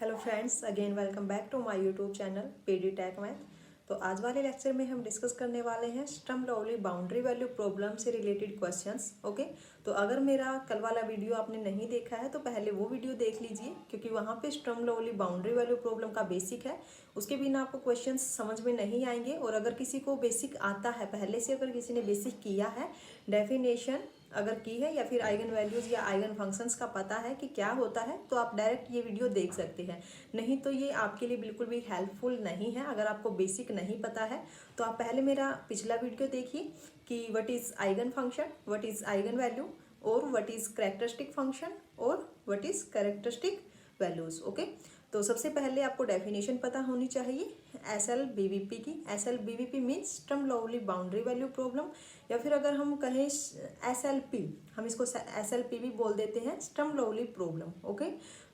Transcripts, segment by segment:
Hello friends, again welcome back to my YouTube channel PD tech math. तो आज वाले lecture में हम डिस्कस करने वाले हैं Sturm Liouville boundary value problem से रिलेटेड क्वेश्चंस। ओके, तो अगर मेरा कल वाला वीडियो आपने नहीं देखा है तो पहले वो वीडियो देख लीजिए, क्योंकि वहाँ पे Sturm Liouville boundary value problem का बेसिक है। उसके बिना आपको क्वेश्चंस समझ में नहीं आएंगे। और अगर किसी को बेसिक आता है, पहले से अगर किसी ने बेसिक किया है, डेफिनेशन अगर की है या फिर आइगन वैल्यूज़ या आइगन फंक्शंस का पता है कि क्या होता है, तो आप डायरेक्ट ये वीडियो देख सकते हैं। नहीं तो ये आपके लिए बिल्कुल भी हेल्पफुल नहीं है। अगर आपको बेसिक नहीं पता है तो आप पहले मेरा पिछला वीडियो देखिए कि what is eigen function, what is eigen value, और व्हाट इज़ कैरेक्टरिस्टिक फंक्शन, और what is characteristic values. Okay, तो सबसे पहले आपको डेफिनेशन पता होनी चाहिए S L B V P की। S L B V P means Sturm Liouville boundary value problem, या फिर अगर हम कहें एस एल पी, हम इसको एस एल पी भी बोल देते हैं, स्टर्म लियोविली प्रॉब्लम। ओके,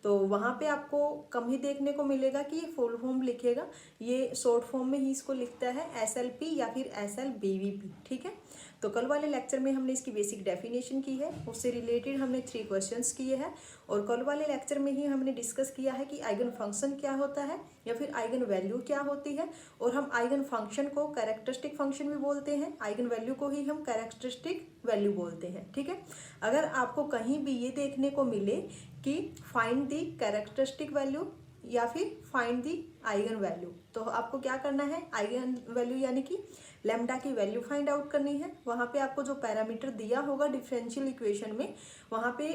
तो वहाँ पे आपको कम ही देखने को मिलेगा कि ये फुल फॉर्म लिखेगा, ये शॉर्ट फॉर्म में ही इसको लिखता है एस एल पी या फिर S L B V P. ठीक है, तो कल वाले लेक्चर में हमने इसकी बेसिक डेफिनेशन की है, उससे रिलेटेड हमने 3 क्वेश्चंस किए हैं। और कल वाले लेक्चर में ही हमने डिस्कस किया है कि आइगन फंक्शन क्या होता है या फिर आइगन वैल्यू क्या होती है। और हम आइगन फंक्शन को कैरेक्टरिस्टिक फंक्शन भी बोलते हैं, आइगन वैल्यू को ही हम कैरेक्टरिस्टिक वैल्यू बोलते हैं। ठीक है, अगर आपको कहीं भी ये देखने को मिले कि फाइंड दी कैरेक्टरिस्टिक वैल्यू या फिर फाइंड दी आइगन वैल्यू, तो आपको क्या करना है, आइगन वैल्यू यानी कि लैम्डा की वैल्यू फाइंड आउट करनी है। वहाँ पे आपको जो पैरामीटर दिया होगा डिफरेंशियल इक्वेशन में, वहाँ पे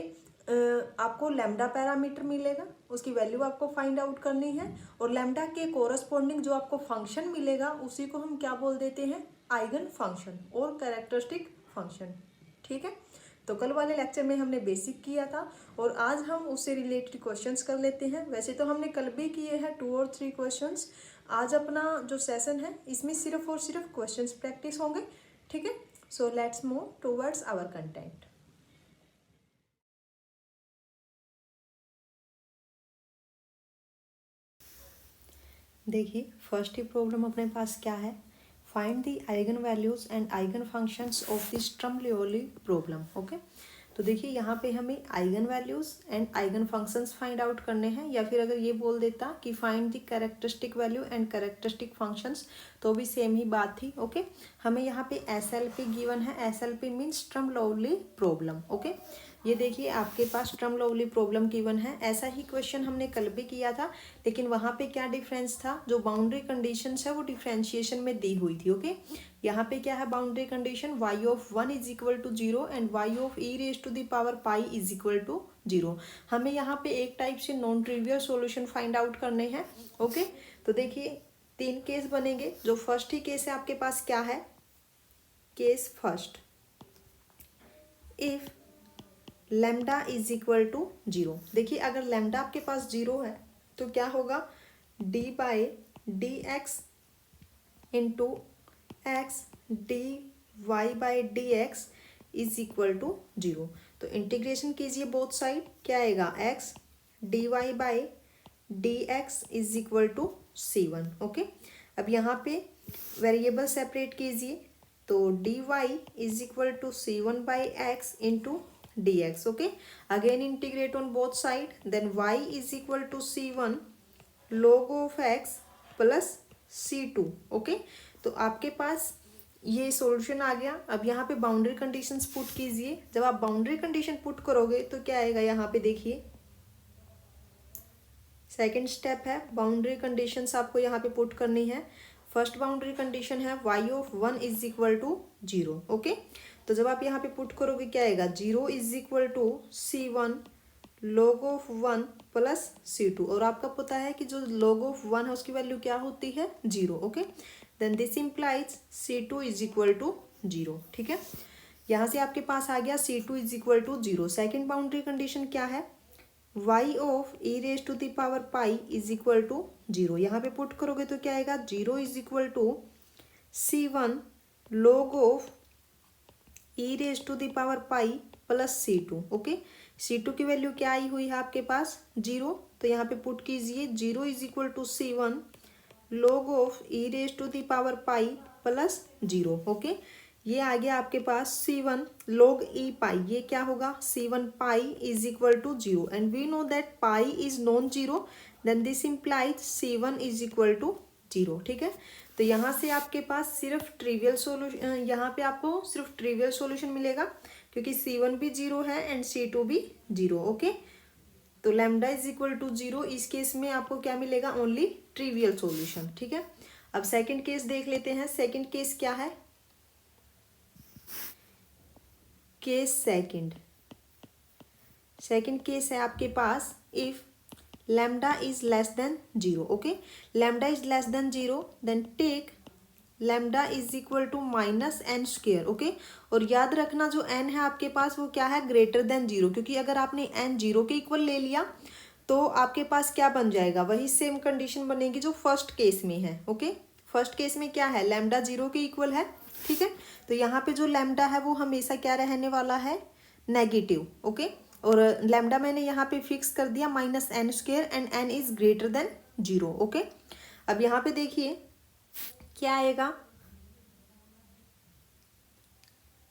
आपको लैम्डा पैरामीटर मिलेगा, उसकी वैल्यू आपको फाइंड आउट करनी है। और लैम्डा के कोरस्पॉन्डिंग जो आपको फंक्शन मिलेगा उसी को हम क्या बोल देते हैं, आइगन फंक्शन और कैरेक्टरिस्टिक फंक्शन। ठीक है, तो कल वाले लेक्चर में हमने बेसिक किया था और आज हम उससे रिलेटेड क्वेश्चंस कर लेते हैं। वैसे तो हमने कल भी किए हैं 2 और 3 क्वेश्चंस। आज अपना जो सेशन है इसमें सिर्फ और सिर्फ क्वेश्चंस प्रैक्टिस होंगे। ठीक है, so let's move towards our content. देखिए, फर्स्ट ही प्रॉब्लम अपने पास क्या है, find the eigen values and eigen functions of the Sturm Liouville problem. Okay, तो देखिए यहाँ पे हमें eigen values and eigen functions find out करने हैं, या फिर अगर ये बोल देता कि find the characteristic value and characteristic functions, तो भी सेम ही बात थी। ओके, हमें यहाँ पे एस एल पी गिवन है, S L P means Sturm Liouville problem. Okay, ये देखिए आपके पास स्टर्म लियोविली प्रॉब्लम गिवन है। ऐसा ही क्वेश्चन हमने कल भी किया था, लेकिन वहाँ पे क्या डिफरेंस था, जो बाउंड्री कंडीशंस है वो डिफरेंशिएशन में दी हुई थी। ओके, यहाँ पे क्या है boundary condition, y of 1 is equal to 0 and y of e raise to the power pi is equal to 0। हमें यहाँ पे एक टाइप से non trivial solution find out करने हैं। ओके, तो देखिए 3 केस बनेंगे। जो फर्स्ट ही केस है आपके पास क्या है, case first, if lambda is equal to 0। देखिए अगर लैम्डा आपके पास 0 है तो क्या होगा, d by D x into X D Y by D x is equal to 0। तो इंटीग्रेशन कीजिए बोथ साइड, क्या आएगा, x D Y by D x is equal to c1। Okay, अब यहाँ पे वेरिएबल सेपरेट कीजिए, तो D Y is equal to c1 by X into dx. okay, again integrate on both side, then y is equal to c1 log of x plus c2. okay, तो आपके पास ये solution आ गया। अब यहाँ पे boundary conditions put कीजिए। जब आप बाउंड्री कंडीशन पुट करोगे तो क्या आएगा, यहाँ पे देखिए सेकेंड स्टेप है, बाउंड्री कंडीशंस आपको यहाँ पे पुट करनी है। फर्स्ट बाउंड्री कंडीशन है y of 1 is equal to 0। Okay, तो जब आप यहाँ पे पुट करोगे क्या आएगा, 0 is equal to c1 log of 1 plus c2। और आपका पता है कि जो log ऑफ 1 है उसकी वैल्यू क्या होती है, 0। Okay, then this implies c2 is equal to 0। ठीक है, यहाँ से आपके पास आ गया c2 is equal to 0। Second boundary condition क्या है, y of e raise to the power pi is equal to 0। यहाँ पे पुट करोगे तो क्या आएगा, 0 is equal to c1 log of e raise to the power pi plus c2। Okay, c2 की value क्या आई हुई है आपके पास, 0। तो यहाँ पे पुट कीजिए, 0 is equal to c1 log of e raise to the power pi plus 0। Okay, ये आ गया आपके पास c1 log e पाई, ये क्या होगा, c1 pi is equal to 0 and we know that pi is non zero, then this implies C1 is equal to 0, ठीक है। तो यहाँ से आपके पास सिर्फ ट्रिवियल सोल्यूशन, यहाँ पे आपको सिर्फ ट्रिवियल सोल्यूशन मिलेगा क्योंकि C1 भी 0 है एंड C2 भी 0, ओके। तो लैम्डा इज इक्वल टू 0, इस केस में आपको क्या मिलेगा, ओनली ट्रिवियल सोल्यूशन, ठीक है। अब सेकंड केस देख लेते हैं। सेकंड केस क्या है, केस सेकंड केस है आपके पास if lambda is less than 0, okay. Lambda is less than 0 then take lambda is equal to minus N square, okay. और याद रखना जो एन है आपके पास वो क्या है, ग्रेटर देन 0, क्योंकि अगर आपने एन 0 के इक्वल ले लिया तो आपके पास क्या बन जाएगा, वही सेम कंडीशन बनेगी जो फर्स्ट केस में है, ओके। फर्स्ट केस में क्या है, लैम्डा 0 के इक्वल है, ठीक है। तो यहाँ पे जो लैम्डा है वो हमेशा क्या रहने वाला है, नेगेटिव, ओके। और लैम्डा मैंने यहाँ पे फिक्स कर दिया minus N square and N is greater than 0, okay. अब यहाँ पे देखिए क्या आएगा,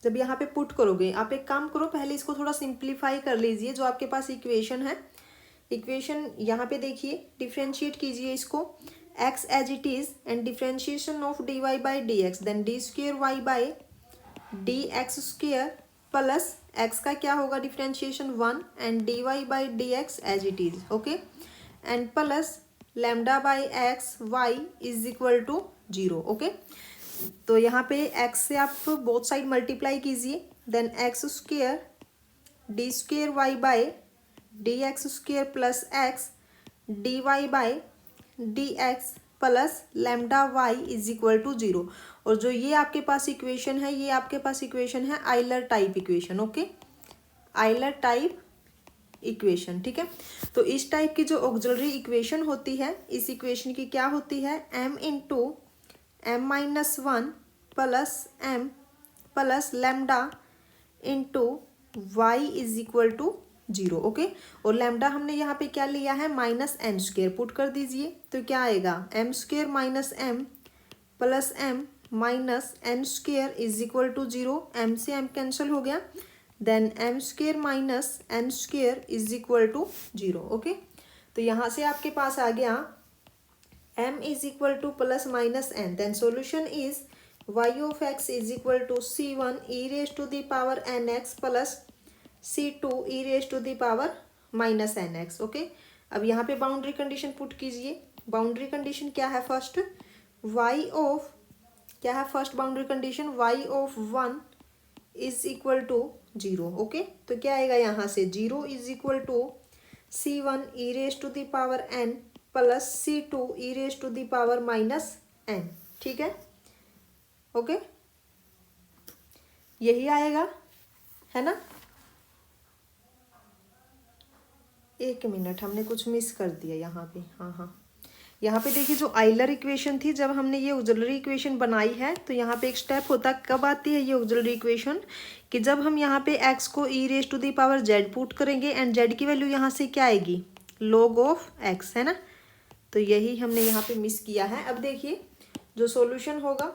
जब यहाँ पे पुट करोगे, आप एक काम करो, पहले इसको थोड़ा सिंप्लीफाई कर लीजिए। जो आपके पास इक्वेशन है, इक्वेशन यहाँ पे देखिए, डिफ्रेंशिएट कीजिए इसको, x as it is and differentiation of dy by D x, then d square y by D x square plus x का क्या होगा differentiation 1 and dy by D x as it is, okay. And plus lambda by x y is equal to 0, okay. तो यहाँ पे x से आप both side multiply कीजिए, then x square d square y by D x square plus x D Y by D x plus lambda y is equal to 0। और जो ये आपके पास इक्वेशन है, ये आपके पास इक्वेशन है Euler type equation, okay, Euler type equation, ठीक है। तो इस टाइप की जो ऑक्सिलरी इक्वेशन होती है, इस इक्वेशन की क्या होती है, m into m minus 1 plus m plus lambda into y is equal to 0, okay. और लैम्डा हमने यहाँ पे क्या लिया है, माइनस एन स्क्वेयर, पुट कर दीजिए तो क्या आएगा, m square minus m plus m minus N square is equal to 0, m से m कैंसिल हो गया, then m square minus N square is equal to 0, okay. तो यहाँ से आपके पास आ गया m is equal to plus minus n, then solution is y of x is equal to c1 e raise to the power nx plus c2 e raise to the power minus nx, okay. अब यहाँ पे boundary condition put कीजिए। Boundary condition क्या है, first y of, क्या है first boundary condition, y of 1 is equal to 0, okay. तो क्या आएगा यहाँ से, 0 is equal to c1 e raise to the power n plus c2 e raise to the power minus n, ठीक है, okay. यही आएगा, है ना। एक मिनट, हमने कुछ मिस कर दिया यहाँ पे, हाँ, यहाँ पे देखिए जो आइलर इक्वेशन थी, जब हमने ये ऑक्सिलरी इक्वेशन बनाई है तो यहाँ पे एक स्टेप होता है, कब आती है ये ऑक्सिलरी इक्वेशन, कि जब हम यहाँ पे x को e raise to the power z put करेंगे एंड z की वैल्यू यहाँ से क्या आएगी, log ऑफ x, है ना। तो यही हमने यहाँ पे मिस किया है। अब देखिए जो सॉल्यूशन होगा,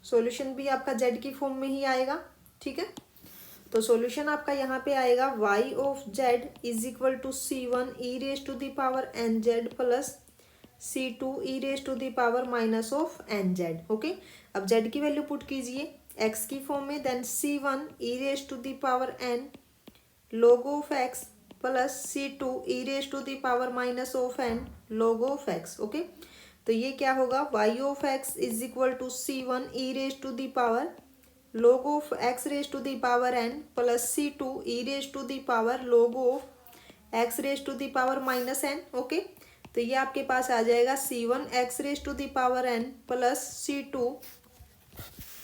सॉल्यूशन भी आपका z की फॉर्म में ही आएगा, ठीक है। तो सॉल्यूशन आपका यहाँ पे आएगा y of z is equal to c1 e raise to the power nz plus c2 e raise to the power minus of nz, okay. अब z की वैल्यू पुट कीजिए x की फॉर्म में, then c1 e raise to the power n log of x plus c2 e raise to the power minus of n log of x, okay. तो ये क्या होगा, y of x is equal to c1 e raise to the power log of x raise to the power n plus c2 e raise to the power log of x raise to the power minus n, okay. तो ये आपके पास आ जाएगा c1 x raise to the power n plus c2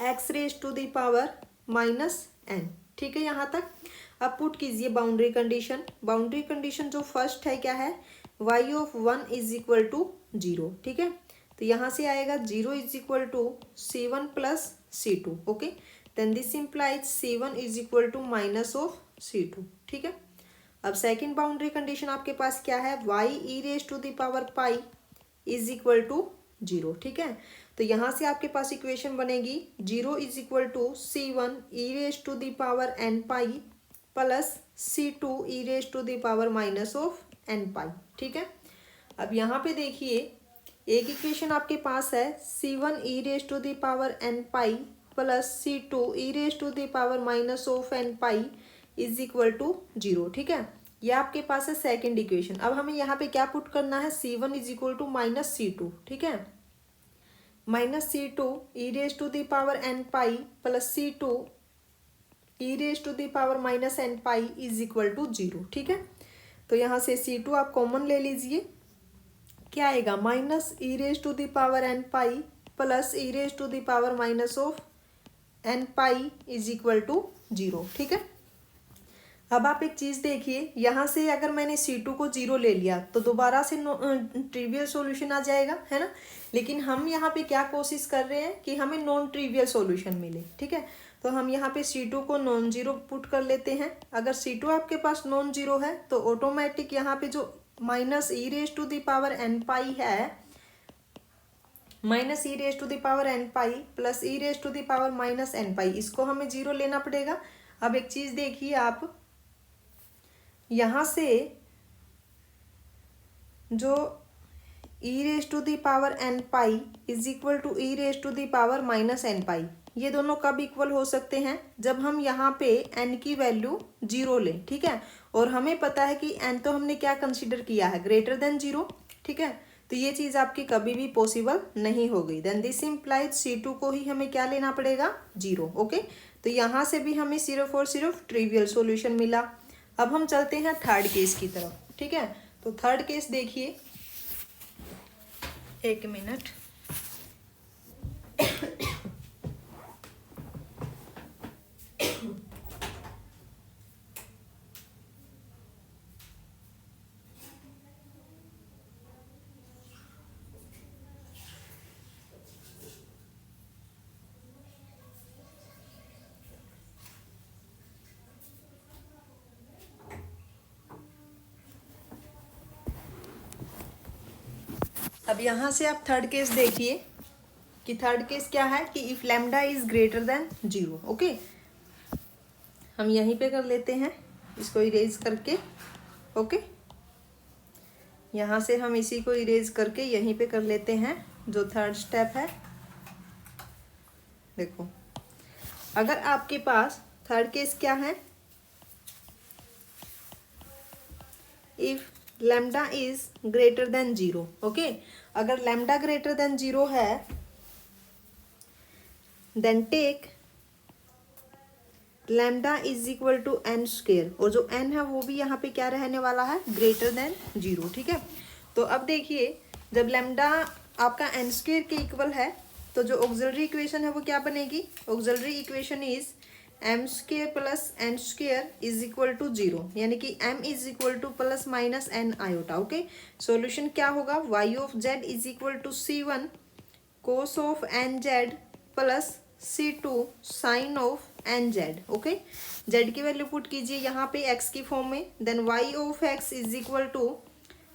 x raise to the power minus n, ठीक है यहाँ तक। अब पुट कीजिए बाउंड्री कंडीशन। बाउंड्री कंडीशन जो फर्स्ट है क्या है, y of 1 is equal to 0, ठीक है। तो यहाँ से आएगा 0 is equal to c1 plus c2, okay. Then this implies c1 is equal to minus of c2, ठीक है। अब सेकेंड बाउंड्री कंडीशन आपके पास क्या है, y e raise to the power pi is equal to 0, ठीक है। तो यहाँ से आपके पास इक्वेशन बनेगी 0 is equal to c1 e raise to the power n pi plus c2 e raise to the power minus of n pi, ठीक है। अब यहाँ पे देखिए एक इक्वेशन आपके पास है c1 e raise to the power n pi plus c2 e raise to the power minus of n pi is equal to 0। ठीक है, यह आपके पास है सेकंड इक्वेशन। अब हमें यहाँ पे क्या पुट करना है, c1 is equal to minus c2। ठीक है, minus c2 e raise to the power n pi plus c2 e raise to the power minus n pi is equal to 0। ठीक है, तो यहाँ से c2 आप कॉमन ले लीजिए, क्या आएगा minus e raise to the power n pi plus e raise to the power minus of n pi is equal to 0। ठीक है, अब आप एक चीज़ देखिए, यहाँ से अगर मैंने c2 को 0 ले लिया तो दोबारा से ट्रिवियल सॉल्यूशन आ जाएगा, है ना। लेकिन हम यहाँ पे क्या कोशिश कर रहे हैं कि हमें नॉन ट्रिवियल सॉल्यूशन मिले। ठीक है, तो हम यहाँ पे c2 को नॉन जीरो पुट कर लेते हैं। अगर c2 आपके पास नॉन जीरो है तो ऑटोमेटिक यहाँ पे जो minus e raise to the power n pi है, minus e raise to the power n pi plus e raise to the power minus n pi, इसको हमें 0 लेना पड़ेगा। अब एक चीज़ देखिए आप, यहाँ से जो e raise to the power n pi is equal to e raise to the power minus n pi, ये दोनों कब इक्वल हो सकते हैं, जब हम यहाँ पे n की वैल्यू 0 लें। ठीक है, और हमें पता है कि n तो हमने क्या कंसीडर किया है, ग्रेटर देन 0। ठीक है, तो ये चीज़ आपकी कभी भी पॉसिबल नहीं हो गई। देन दिस इम्प्लाइज c2 को ही हमें क्या लेना पड़ेगा, 0। ओके, तो यहाँ से भी हमें सिर्फ और सिर्फ ट्रिवियल सॉल्यूशन मिला। अब हम चलते हैं थर्ड केस की तरफ। ठीक है, तो थर्ड केस देखिए, एक मिनट। अब यहाँ से आप थर्ड केस देखिए कि थर्ड केस क्या है कि if lambda is greater than 0। Okay, हम यहीं पे कर लेते हैं इसको इरेज करके। ओके, यहाँ से हम इसी को इरेज करके यहीं पे कर लेते हैं जो थर्ड स्टेप है। देखो, अगर आपके पास थर्ड केस क्या है, if lambda is greater than 0। Okay, अगर लैम्डा ग्रेटर देन 0 है then take lambda is equal to n square, और जो n है वो भी यहाँ पे क्या रहने वाला है, ग्रेटर देन 0। ठीक है, तो अब देखिए जब लैम्डा आपका n स्क्वेयर के इक्वल है तो जो ऑक्सिलरी इक्वेशन है वो क्या बनेगी, auxiliary equation is m square plus n square is equal to 0, यानी कि m is equal to plus minus n iota. Okay, solution क्या होगा, y of z is equal to c1 cos of n z plus c2 sine of n z. Okay, z की value put कीजिए यहाँ पे x की form में, then y of x is equal to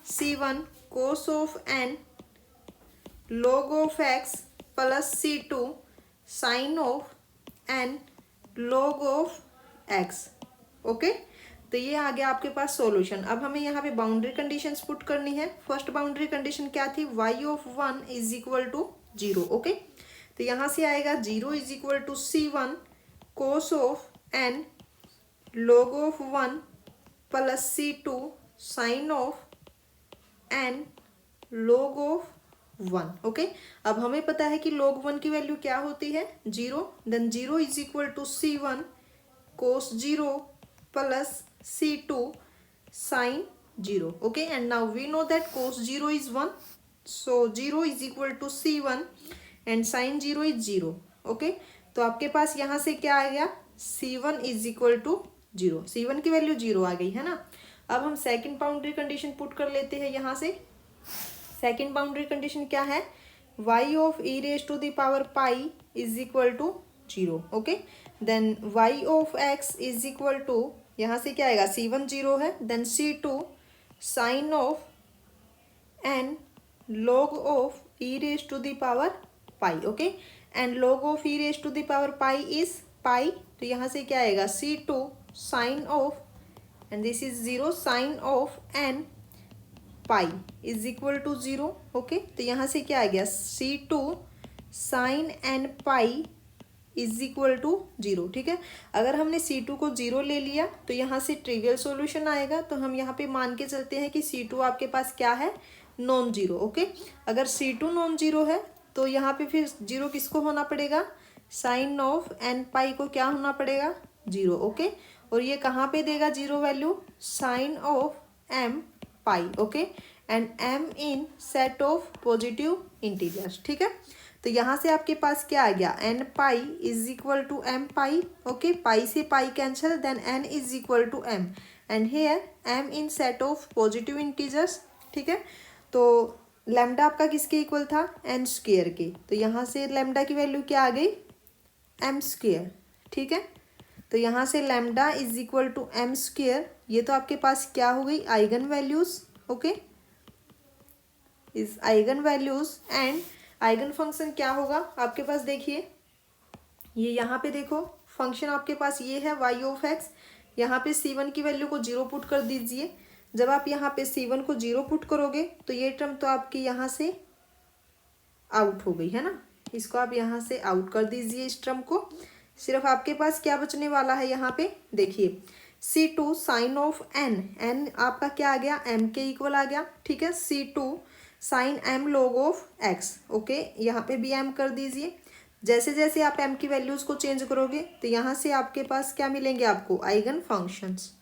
c1 cos of n log of x plus c2 sine of n log of x। Okay, तो ये आ गया आपके पास सॉल्यूशन। अब हमें यहाँ पे बाउंड्री कंडीशंस पुट करनी है। फर्स्ट बाउंड्री कंडीशन क्या थी, y of 1 is equal to 0। Okay, तो यहाँ से आएगा 0 is equal to c1 cos of n log of 1 plus c2 sine of n log of 1। Okay, अब हमें पता है कि log 1 की वैल्यू क्या होती है, 0। Then 0 is equal to c1 cos 0 plus c2 sine 0। Okay, and now we know that cos 0 is 1, so 0 is equal to c1 and sine 0 is 0। Okay, तो आपके पास यहाँ से क्या आ गया, c1 is equal to 0, c1 की value 0 आ गई है ना। अब हम सेकंड बाउंड्री कंडीशन पुट कर लेते हैं यहाँ से। सेकंड बाउंड्री कंडीशन क्या है, y of e raise to the power pi is equal to 0। Okay, then y of x is equal to, यहाँ से क्या आएगा, c1 0 है, then c2 sine of n log of e raise to the power pi. Okay, and log of e raise to the power pi is pi, तो यहाँ से क्या आएगा, c2 sine of, and this is 0 sine of n pi is equal to 0। Okay, तो यहाँ से क्या आ गया, C2 sine n pi is equal to 0। ठीक है, अगर हमने C2 को 0 ले लिया तो यहाँ से ट्रिवियल सॉल्यूशन आएगा। तो हम यहाँ पे मान के चलते हैं कि C2 आपके पास क्या है, नॉन जीरो। ओके, अगर C2 नॉन जीरो है तो यहाँ पे फिर जीरो किसको होना पड़ेगा, साइन ऑफ एन पाई को क्या होना पड़ेगा, 0। ओके, और ये कहाँ पे देगा zero value, sine of m pi. Okay, and m in set of positive integers. ठीक है, तो यहाँ से आपके पास क्या आ गया, n pi is equal to m pi. Okay, pi से pi cancel, then n is equal to m and here m in set of positive integers. ठीक है, तो लैम्डा आपका किसके इक्वल था, एन स्क्वेयर के। तो यहाँ से लैम्डा की वैल्यू क्या आ गई, एम स्क्वेयर। ठीक है, तो यहाँ से lambda is equal to m square. ये तो आपके पास क्या हो गई, eigen values. Okay, is eigen values and eigen function क्या होगा आपके पास, देखिए ये यहाँ पे देखो फंक्शन आपके पास ये है वाई ऑफ एक्स। यहाँ पे C1 की वैल्यू को 0 पुट कर दीजिए। जब आप यहाँ पे C1 को 0 पुट करोगे तो ये टर्म तो आपकी यहाँ से आउट हो गई है ना, इसको आप यहाँ से आउट कर दीजिए इस टर्म को। सिर्फ आपके पास क्या बचने वाला है, यहाँ पे देखिए C2 sine of N, N आपका क्या आ गया, m के इक्वल आ गया। ठीक है, C2 sine m log of x। Okay, यहाँ पे भी m कर दीजिए। जैसे जैसे आप m की वैल्यूज को चेंज करोगे तो यहाँ से आपके पास क्या मिलेंगे, आपको आइगन फंक्शंस।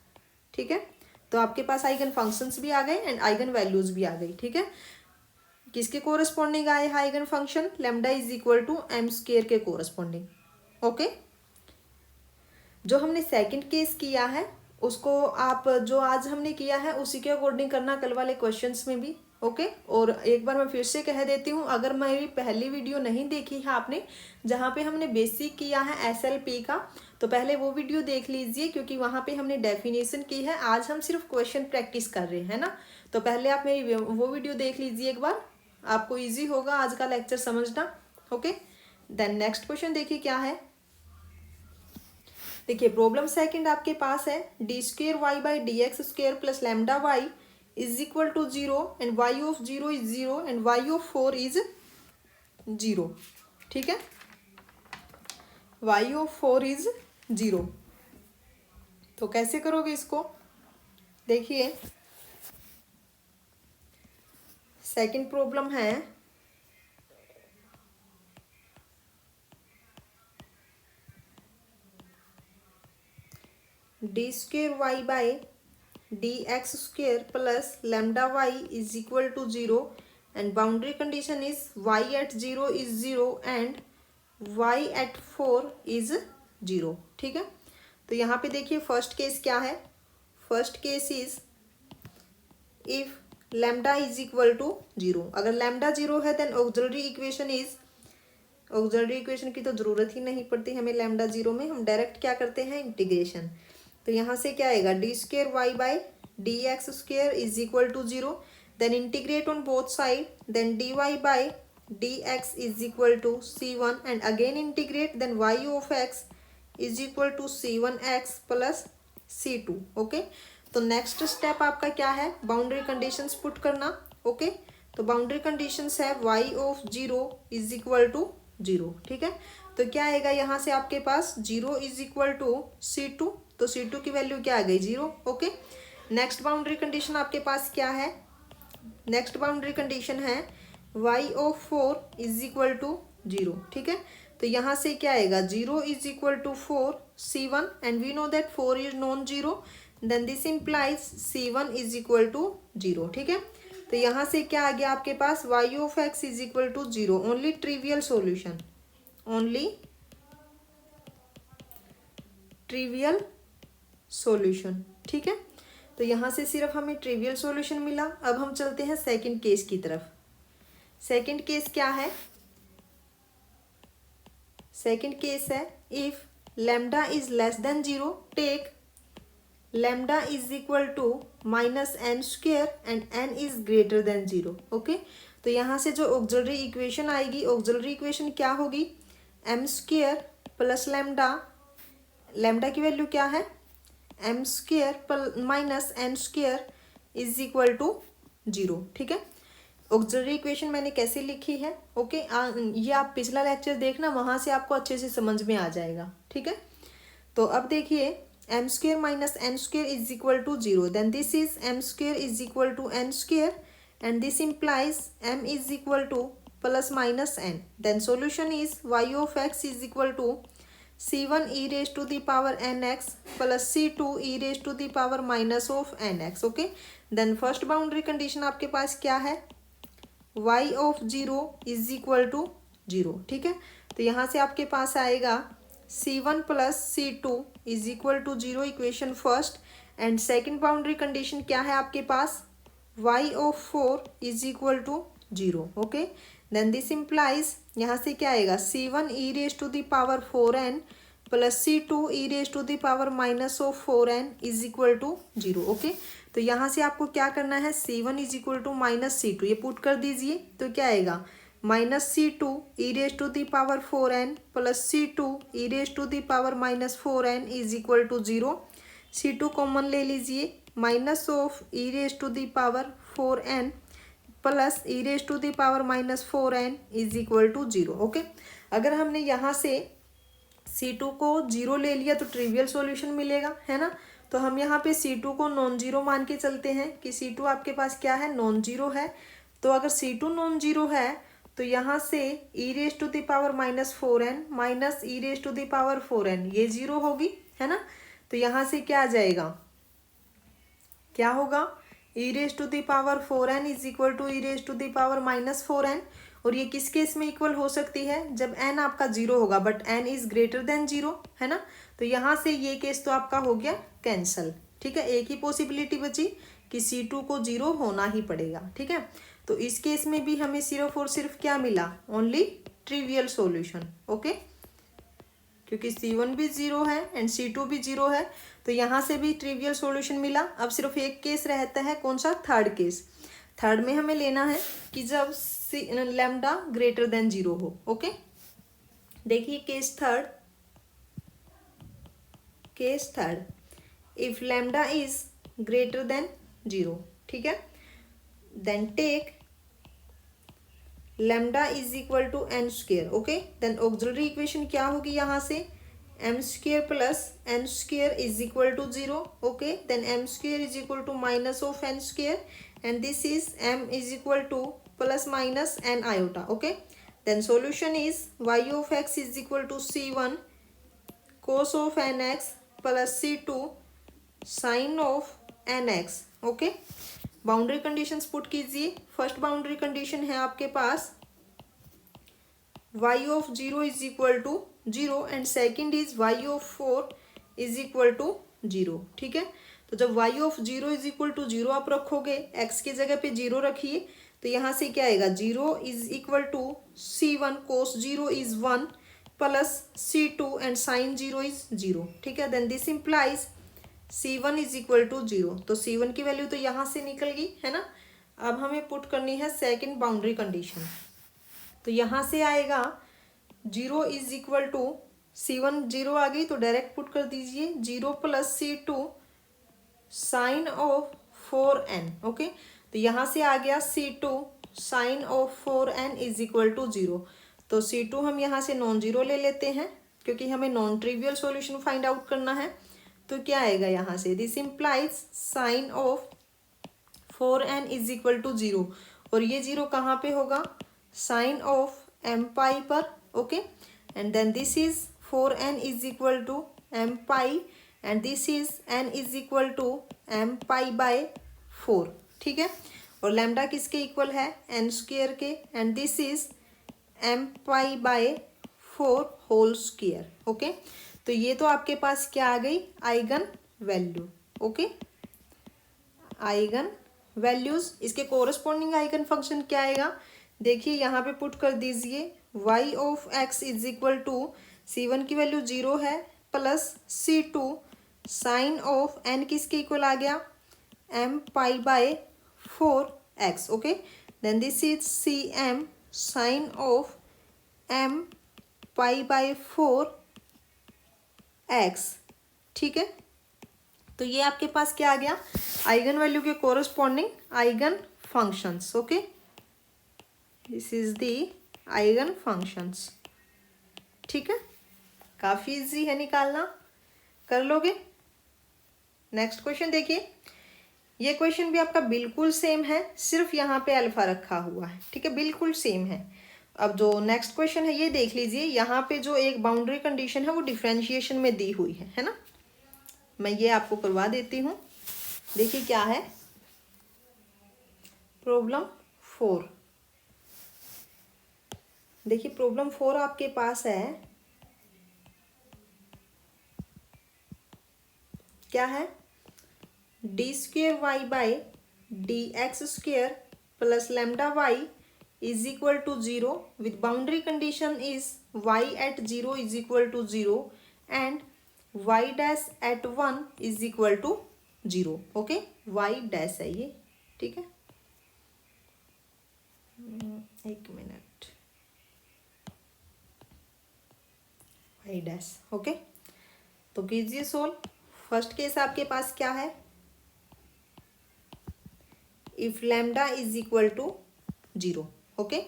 ठीक है, तो आपके पास आइगन फंक्शंस भी आ गए एंड आइगन वैल्यूज भी आ गई। ठीक है, किसके कोरस्पॉन्डिंग आए हैं eigen function, lambda is equal to m square के कोरस्पॉन्डिंग। ओके, जो हमने सेकंड केस किया है उसको आप जो आज हमने किया है उसी के अकॉर्डिंग करना कल वाले क्वेश्चंस में भी। ओके, और एक बार मैं फिर से कह देती हूँ, अगर मेरी पहली वीडियो नहीं देखी है आपने, जहाँ पे हमने बेसिक किया है SLP का, तो पहले वो वीडियो देख लीजिए, क्योंकि वहाँ पे हमने डेफिनेशन की है। आज हम सिर्फ क्वेश्चन प्रैक्टिस कर रहे हैं ना, तो पहले आप मेरी वो वीडियो देख लीजिए एक बार, आपको ईजी होगा आज का लेक्चर समझना। ओके, देन नेक्स्ट क्वेश्चन देखिए क्या है। देखिए प्रॉब्लम सेकंड आपके पास है, d square y by D x square plus lambda y is equal to 0 and y of 0 is 0 and y of 4 is 0। ठीक है, वाई ऑफ 4 इज 0। तो कैसे करोगे इसको, देखिए सेकंड प्रॉब्लम है, d square y by D x square plus lambda y is equal to 0 and boundary condition is y at 0 is 0 and y at 4 is 0। ठीक है, तो यहाँ पे देखिए फर्स्ट केस क्या है, first case is if lambda is equal to 0। अगर lambda 0 है then auxiliary equation is, auxiliary equation की तो ज़रूरत ही नहीं पड़ती हमें लैम्डा 0 में, हम डायरेक्ट क्या करते हैं, इंटीग्रेशन। तो यहाँ से क्या आएगा, d square y by D x square is equal to 0, then integrate on both side, then d Y by D x is equal to C1 and again integrate, then y of x is equal to C1x plus C2। Okay, तो next step आपका क्या है, boundary conditions put करना। Okay, तो boundary conditions है y of 0 is equal to 0। ठीक है, तो क्या आएगा यहाँ से आपके पास 0 इज इक्वल टू C2, तो C2 की वैल्यू क्या आ गई, 0। ओके, नेक्स्ट बाउंड्री कंडीशन आपके पास क्या है, नेक्स्ट बाउंड्री कंडीशन है y of 4 is equal to 0। ठीक है, तो यहाँ से क्या आएगा, 0 is equal to 4 C1 and we know that 4 is non zero, then this implies C1 is equal to 0। ठीक है, तो यहाँ से क्या आ गया आपके पास, y of x is equal to 0, only trivial solution, only trivial solution. ठीक है, तो यहाँ से सिर्फ हमें ट्रिवियल सॉल्यूशन मिला। अब हम चलते हैं सेकंड केस की तरफ। सेकंड केस क्या है, सेकंड केस है if lambda is less than 0 take lambda is equal to minus N square and N is greater than 0। Okay, तो यहाँ से जो ऑक्सिलरी इक्वेशन आएगी, ऑक्सिलरी इक्वेशन क्या होगी, m square plus lambda, lambda की वैल्यू क्या है, m square minus N square is equal to zero. ठीक है, ऑक्सिलरी इक्वेशन मैंने कैसे लिखी है, ओके, ये आप पिछला लेक्चर देखना, वहाँ से आपको अच्छे से समझ में आ जाएगा। ठीक है, तो अब देखिए m square minus N square is equal to zero, then this is m square is equal to n square and this implies m is equal to plus minus n. Then solution is y of x is equal to c1 e raised to the power nx plus c2 e raised to the power minus of nx. Okay, then first boundary condition आपके पास क्या है, y of zero is equal to zero. ठीक है, तो यहाँ से आपके पास आएगा c1 plus c2 is equal to zero, equation first. And second boundary condition क्या है आपके पास, y of four is equal to zero. Okay, then this implies यहाँ से क्या आएगा, c1 e raise to the power 4n plus c2 e raise to the power minus of 4n is equal to zero. Okay, तो यहाँ से आपको क्या करना है, c1 is equal to minus c2 ये पुट कर दीजिए, तो क्या आएगा minus c2 e raise to the power 4n plus c2 e raise to the power minus 4n is equal to zero. c2 common ले लीजिए, minus of e raise to the power 4n plus e raise to the power minus 4n is equal to zero. Okay, अगर हमने यहाँ से c2 को zero ले लिया तो ट्रिवियल सॉल्यूशन मिलेगा, है ना। तो हम यहाँ पे c2 को नॉन जीरो मान के चलते हैं कि c2 आपके पास क्या है, नॉन जीरो है। तो अगर c2 नॉन जीरो है तो यहाँ से e raise to the power minus 4n minus e raise to the power 4n ये जीरो होगी, है ना। तो यहाँ से क्या आ जाएगा, क्या होगा, e raise to the power 4n is equal to e raise to the power minus 4n। और ये किस केस में इक्वल हो सकती है, जब n आपका जीरो होगा but n is greater than zero, है ना। तो यहाँ से ये केस तो आपका हो गया कैंसल। ठीक है, एक ही पॉसिबिलिटी बची कि c2 को जीरो होना ही पड़ेगा। ठीक है, तो इस केस में भी हमें सिर्फ और सिर्फ क्या मिला, ओनली ट्रिवियल सॉल्यूशन। ओके, क्योंकि c1 भी जीरो है एंड c2 भी जीरो है, तो यहाँ से भी ट्रिवियल सॉल्यूशन मिला। अब सिर्फ एक केस रहता है, कौन सा, थर्ड केस। थर्ड में हमें लेना है कि जब लैम्डा ग्रेटर देन जीरो हो। ओके, देखिए case third, if lambda is greater than zero. ठीक है, then take lambda is equal to n square. Okay, then auxiliary equation क्या होगी यहाँ से, m square plus n square is equal to zero. Okay, then m square is equal to minus of n square and this is m is equal to plus minus n iota. Okay, then solution is y of x is equal to c1 cos of nx plus c2 sine of nx। Okay, boundary conditions put कीजिए। First boundary condition है आपके पास y of zero is equal to zero and second is y of four is equal to zero. ठीक है, तो जब y of zero is equal to zero आप रखोगे, x की जगह पे जीरो रखिए, तो यहाँ से क्या आएगा, zero is equal to c1 cos zero is 1 plus c2 and sine zero is zero. ठीक है, then this implies c1 is equal to zero. तो c1 की वैल्यू तो यहाँ से निकल गई, है ना। अब हमें पुट करनी है सेकेंड बाउंड्री कंडीशन। तो यहाँ से आएगा zero is equal to c1 zero आ गई तो डायरेक्ट पुट कर दीजिए, zero plus c2 sine of 4n। Okay, तो यहाँ से आ गया c2 sine of 4n is equal to zero. तो c2 हम यहाँ से नॉन जीरो ले लेते हैं क्योंकि हमें non trivial solution find out करना है। तो क्या आएगा यहाँ से, this implies sine of 4n is equal to zero. और ये जीरो कहाँ पे होगा, साइन ऑफ m पाई पर। Okay, and then this is 4n is equal to m pi and this is n is equal to m pi by 4। ठीक है, और lambda किसके इक्वल है, n स्क्वेयर के, and this is m pi by 4 whole square. Okay, तो ये तो आपके पास क्या आ गई, eigen value. Okay, eigen values, इसके कोरस्पॉन्डिंग आइगन फंक्शन क्या आएगा, देखिए यहाँ पे पुट कर दीजिए, y of x is equal to c1 की वैल्यू जीरो है plus c2 sine of n किसके इक्वल आ गया, m pi by 4x। Okay, then this is cm sine of m pi by 4x। ठीक है, तो ये आपके पास क्या आ गया, आइगन वैल्यू के corresponding eigen functions. Okay, this is the eigen functions. ठीक है, काफ़ी इजी है निकालना, कर लोगे। नेक्स्ट क्वेश्चन देखिए, ये क्वेश्चन भी आपका बिल्कुल सेम है, सिर्फ यहाँ पे अल्फा रखा हुआ है। ठीक है, बिल्कुल सेम है। अब जो नेक्स्ट क्वेश्चन है ये देख लीजिए, यहाँ पे जो एक बाउंड्री कंडीशन है वो डिफरेंशिएशन में दी हुई है ना। मैं ये आपको करवा देती हूँ। देखिए क्या है, प्रॉब्लम 4। देखिए प्रॉब्लम 4 आपके पास है, क्या है, d square y by D x square plus lambda y is equal to 0 with boundary condition is y at 0 is equal to 0 and y dash at 1 is equal to 0। Okay, y dash है ये। ठीक है, एक minute, y dash। Okay, तो कीजिए solve. First case आपके पास क्या है, if lambda is equal to 0। Okay,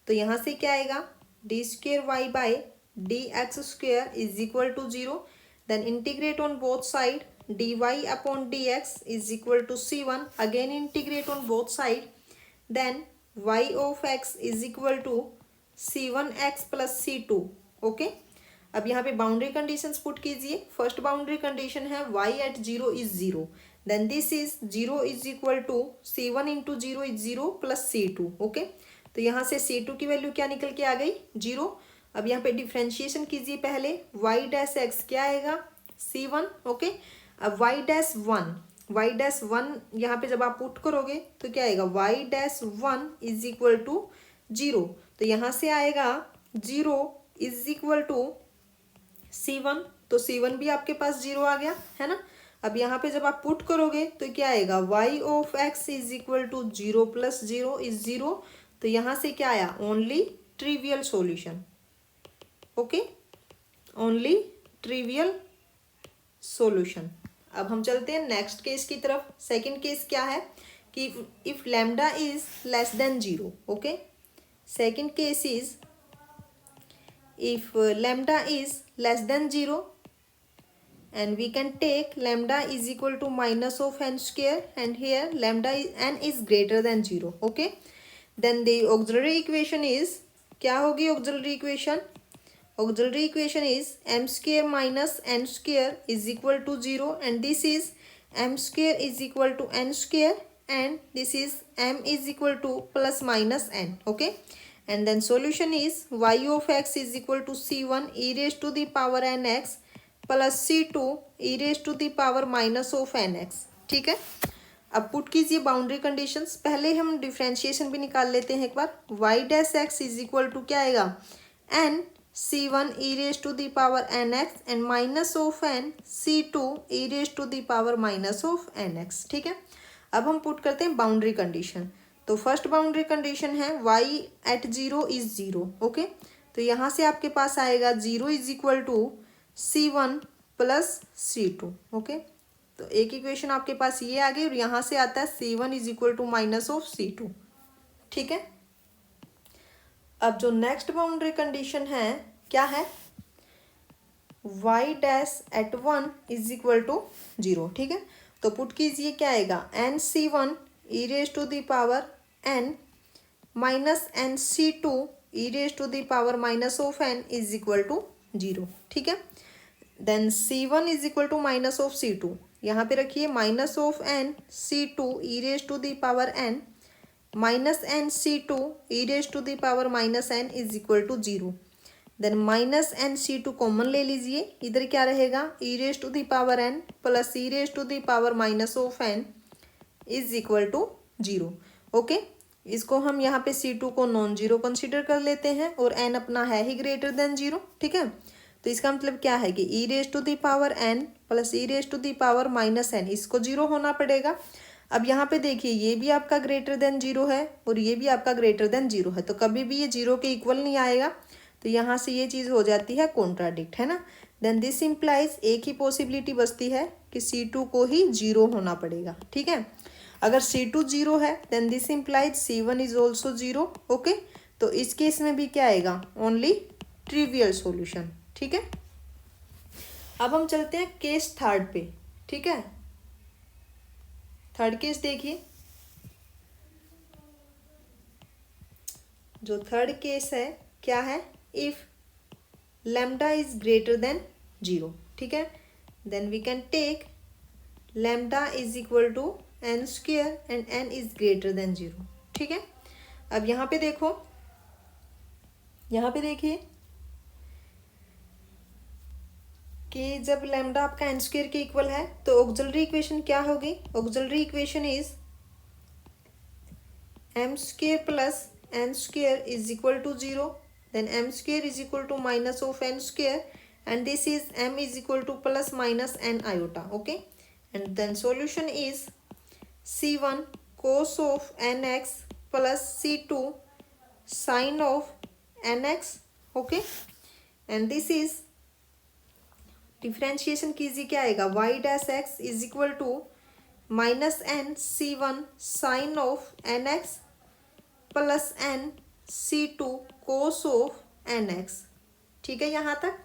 तो यहाँ से क्या आएगा, d square y by D x square is equal to 0, then integrate on both side d y upon d x is equal to c1, again integrate on both side, then y of x is equal to c1x plus c2। Okay, अब यहाँ पे boundary conditions put कीजिए। First boundary condition है y at 0 is 0, then this is 0 is equal to c1 into 0 is 0 plus c2। Okay, तो यहाँ से c2 की value क्या निकल के आ गई, 0। अब यहाँ पे डिफ्रेंशिएशन कीजिए पहले, y डैश x क्या आएगा, c1। ओके, अब y डैश 1 यहाँ पे जब आप पुट करोगे तो क्या आएगा, y dash 1 is equal to 0, तो यहाँ से आएगा 0 इज इक्वल टू c1, तो c1 भी आपके पास 0 आ गया है ना। अब यहाँ पे जब आप पुट करोगे तो क्या आएगा, y of x is equal to 0 plus 0 is 0, तो यहाँ से क्या आया, only trivial solution. Okay, only trivial solution. अब हम चलते हैं नेक्स्ट केस की तरफ। सेकंड केस क्या है कि if lambda is less than 0। Okay, second case is if lambda is less than 0 and we can take lambda is equal to minus of n square and here lambda n is greater than 0। okay, then the auxiliary equation is क्या होगी auxiliary equation? Auxiliary equation is m square minus n square is equal to 0 and this is m square is equal to n square and this is m is equal to plus minus n। okay, and then solution is y of x is equal to c1 e raised to the power nx plus c2 e raised to the power minus of nx। ठीक है, अब put कीजिए boundary conditions. पहले हम differentiation भी निकाल लेते हैं एक बार। y dash x is equal to क्या आएगा, n c1 e raised to the power nx and minus of n c2 e raised to the power minus of nx। ठीक है, अब हम पुट करते हैं बाउंड्री कंडीशन। तो फर्स्ट बाउंड्री कंडीशन है y एट 0 इज 0। ओके, तो यहाँ से आपके पास आएगा 0 is equal to c1 plus c2। Okay, तो एक इक्वेशन आपके पास ये आ गई और यहाँ से आता है c1 is equal to minus of c2। ठीक है, अब जो नेक्स्ट बाउंड्री कंडीशन है क्या है, y dash at 1 is equal to 0। ठीक है, तो पुट कीजिए क्या आएगा, n c1 e raised to the power n minus n c2 e raised to the power minus of n is equal to 0। ठीक है, then c1 is equal to minus of c2, यहाँ पे रखिए minus of n c2 e raised to the power n minus n c2 e raised to the power minus n is equal to 0। Then minus n c2 common ले लीजिए, इधर क्या रहेगा, e raised to the power n plus e raised to the power minus of n is equal to 0। Okay, इसको हम यहाँ पे c2 को नॉन जीरो कंसिडर कर लेते हैं और n अपना है ही ग्रेटर देन 0। ठीक है, तो इसका मतलब क्या है कि e raise to the power n plus e raise to the power minus n, इसको 0 होना पड़ेगा। अब यहाँ पे देखिए ये भी आपका ग्रेटर देन 0 है और ये भी आपका ग्रेटर देन 0 है, तो कभी भी ये 0 के इक्वल नहीं आएगा, तो यहाँ से ये चीज़ हो जाती है कॉन्ट्राडिक्ट, है ना। देन दिस इम्प्लाइज एक ही पॉसिबिलिटी बचती है कि C2 को ही 0 होना पड़ेगा। ठीक है, अगर C2 जीरो है then this implies C1 is also zero. Okay, तो इस केस में भी क्या आएगा, ओनली ट्रिवियल सॉल्यूशन। ठीक है, अब हम चलते हैं केस थर्ड पे। ठीक है, थर्ड केस देखिए, जो थर्ड केस है क्या है, if lambda is greater than zero. ठीक है, then we can take lambda is equal to n square and N is greater than zero. ठीक है, अब यहाँ पे देखो, यहाँ पे देखिए कि जब लैम्डा आपका एन स्क्वेयर के इक्वल है तो ऑक्सिलरी इक्वेशन क्या होगी, auxiliary equation is m square plus n square is equal to zero, then m square is equal to minus of n square and this is m is equal to plus minus n iota. Okay, and then solution is C1 cos of nx plus C2 sin of nx। Okay, and this is differentiation कीजिए, क्या आएगा, y dash x is equal to minus n C1 sine of nx plus n C2 cos of nx। ठीक है, यहाँ तक।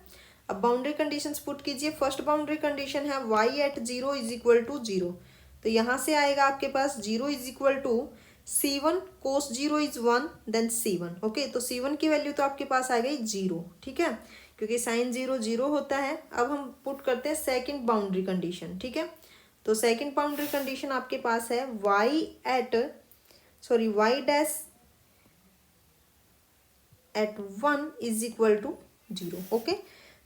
अब boundary conditions put कीजिए। First boundary condition है y at zero is equal to zero, तो यहाँ से आएगा आपके पास zero is equal to C1 cos zero is one then C1। Okay, तो C1 की वैल्यू तो आपके पास आ गई जीरो। ठीक है, क्योंकि साइन जीरो जीरो होता है। अब हम पुट करते हैं सेकंड बाउंड्री कंडीशन। ठीक है, तो सेकंड बाउंड्री कंडीशन आपके पास है y dash at one is equal to zero. Okay,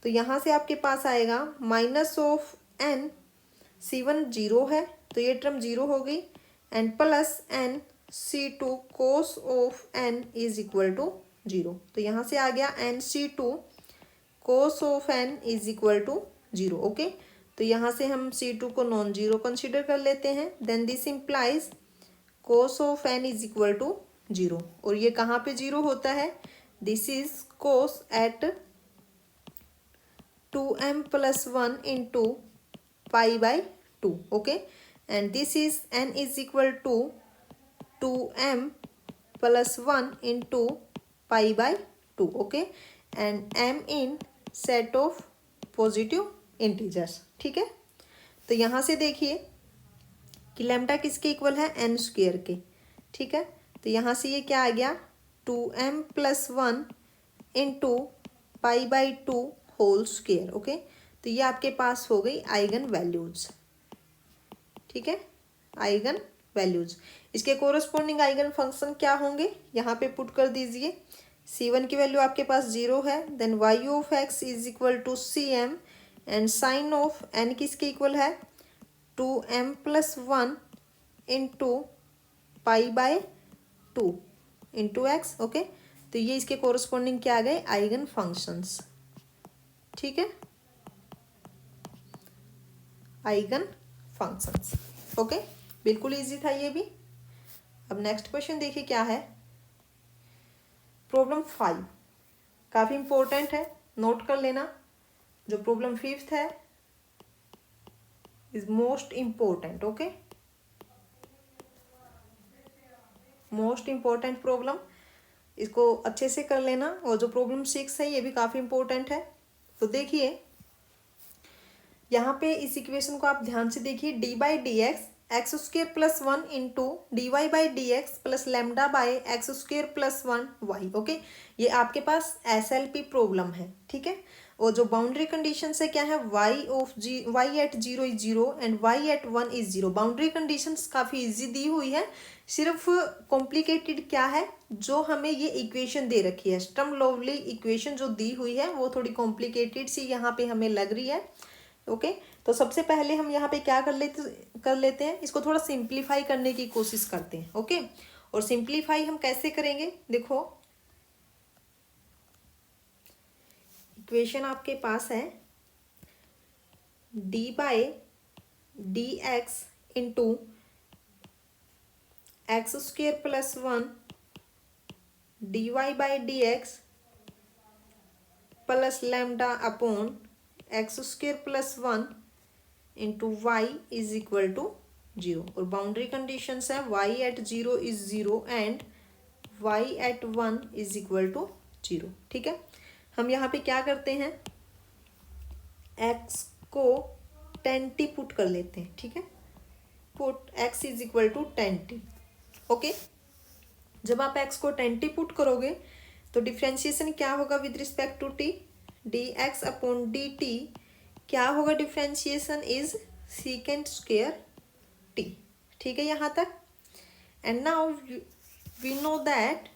तो यहाँ से आपके पास आएगा minus of N, C1 zero है तो ये टर्म जीरो हो गई, and plus n C2 cos of n is equal to zero, तो यहाँ से आ गया n C2 cos of n is equal to zero. Okay, तो यहाँ से हम C2 को नॉन जीरो कंसिडर कर लेते हैं, then this implies cos of n is equal to zero. और ये कहाँ पे जीरो होता है, this is cos at 2m plus one into pi by two. Okay, and this is n is equal to 2m plus one into pi by two. Okay, and m in set of positive integers. ठीक है, तो यहाँ से देखिए कि lambda किसके equal है, n square के। ठीक है, तो यहाँ से ये क्या आ गया, 2m plus one into pi by two whole square. Okay, तो ये आपके पास हो गई आइगन वैल्यूज। ठीक है, आइगन वैल्यूज, इसके कोरस्पॉन्डिंग आइगन फंक्शन क्या होंगे यहाँ पे पुट कर दीजिए। C1 की वैल्यू आपके पास जीरो है, then y of x is equal to CM and sine of n किसके इक्वल है, 2m plus one into pi by two into x. Okay, तो ये इसके कोरस्पॉन्डिंग क्या आ गए, आइगन फंक्शंस। ठीक है, आइगन फंक्शंस। ओके, बिल्कुल इजी था ये भी। अब नेक्स्ट क्वेश्चन देखिए क्या है, प्रॉब्लम 5, काफ़ी इंपॉर्टेंट है, नोट कर लेना। जो प्रॉब्लम 5 है is most important. Okay, most important problem, इसको अच्छे से कर लेना। और जो प्रॉब्लम 6 है ये भी काफ़ी इंपॉर्टेंट है। तो देखिए यहाँ पे इस इक्वेशन को आप ध्यान से देखिए, d by D x square plus one into d Y by D x plus lambda by x square plus one y. Okay, ये आपके पास SLP प्रॉब्लम है। ठीक है, और जो बाउंड्री कंडीशन है क्या है, y at zero is zero and y at one is zero. Boundary conditions काफ़ी इजी दी हुई है, सिर्फ कॉम्प्लिकेटेड क्या है, जो हमें ये इक्वेशन दे रखी है, स्टर्म लिउविल इक्वेशन जो दी हुई है वो थोड़ी कॉम्प्लिकेटेड सी यहाँ पे हमें लग रही है। ओके, तो सबसे पहले हम यहाँ पे क्या कर लेते हैं, इसको थोड़ा सिंप्लीफाई करने की कोशिश करते हैं। ओके, और सिंप्लीफाई हम कैसे करेंगे, देखो इक्वेशन आपके पास है d by D x into x square plus one d Y by D x plus lambda upon x square plus one into y is equal to zero. और बाउंड्री कंडीशंस है y at zero is zero and y at one is equal to zero. ठीक है, हम यहाँ पे क्या करते हैं, x को 10t पुट कर लेते हैं। ठीक है, put x is equal to 10t। Okay, जब आप x को 10t पुट करोगे तो डिफ्रेंशिएशन क्या होगा with respect to t, dx upon dt क्या होगा, differentiation is secant square t। ठीक है यहाँ तक। And now we know that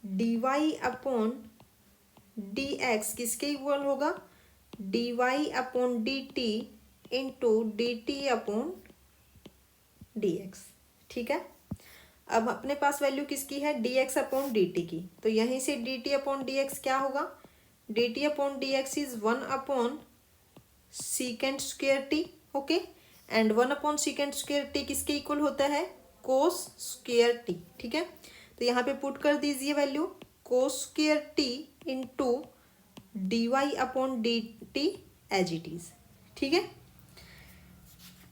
dy upon dx किसके इक्वल होगा, dy upon dt into dt upon dx। ठीक है, अब अपने पास वैल्यू किसकी है, dx अपॉन dt की, तो यहीं से dt अपॉन dx क्या होगा, dt upon dx is 1 upon secant square t। Okay, and 1 upon secant square t किसके इक्वल होता है, कोस स्क्वायर t। ठीक है, तो यहाँ पे पुट कर दीजिए value cos square t into d y upon d t as it is. ठीक है,